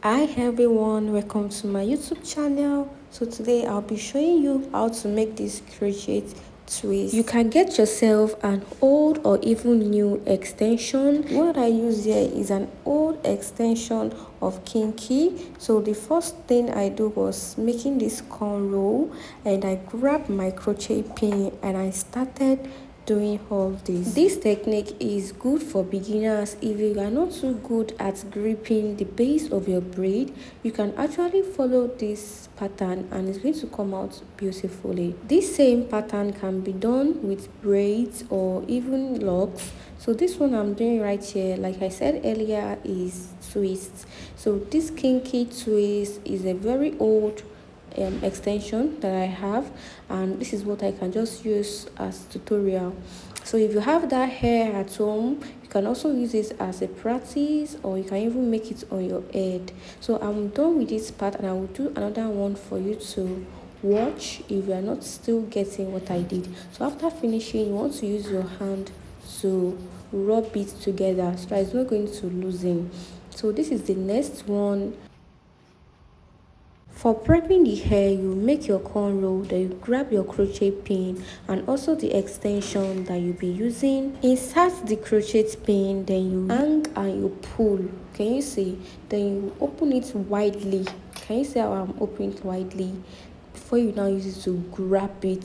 Hi everyone, welcome to my YouTube channel. So today I'll be showing you how to make this crochet twist. You can get yourself an old or even new extension. What I use here is an old extension of Kinky. So the first thing I do was making this cornrow, and I grabbed my crochet pin and I started doing all this technique is good for beginners. If you are not too good at gripping the base of your braid, you can actually follow this pattern and it's going to come out beautifully. This same pattern can be done with braids or even locks. So this one I'm doing right here, like I said earlier, is twists. So this Kinky twist is a very old extension that I have, and this is what I can just use as tutorial. So if you have that hair at home, you can also use it as a practice, or you can even make it on your head. So I'm done with this part and I will do another one for you to watch if you are not still getting what I did. So after finishing, you want to use your hand to rub it together so that it's not going to loosen. So this is the next one. For prepping the hair, you make your cornrow, then you grab your crochet pin and also the extension that you'll be using. Insert the crochet pin, then you hang and you pull. Can you see? Then you open it widely. Can you see how I'm opening it widely? Before you now use it to grab it.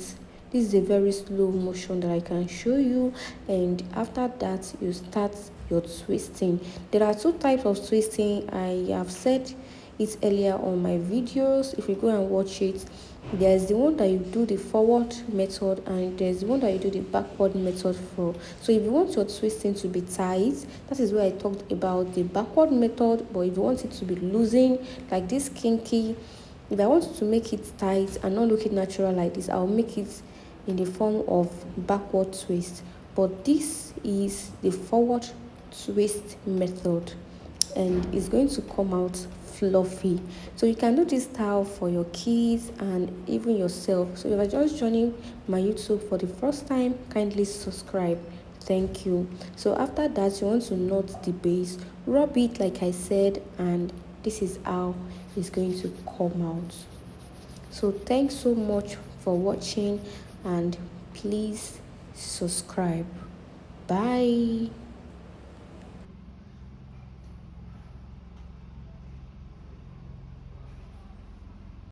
This is a very slow motion that I can show you, and after that you start your twisting. There are two types of twisting. I have said it earlier on my videos. If you go and watch it, there's the one that you do the forward method and there's the one that you do the backward method for. So if you want your twisting to be tight, that is where I talked about the backward method. But if you want it to be losing, like this Kinky, if I want to make it tight and not look it natural like this, I'll make it in the form of backward twist. But this is the forward twist method and it's going to come out fluffy. So you can do this style for your kids and even yourself. So if you're just joining my YouTube for the first time, kindly subscribe. Thank you. So after that, you want to knot the base, rub it like I said, and this is how it's going to come out. So thanks so much for watching and please subscribe. Bye.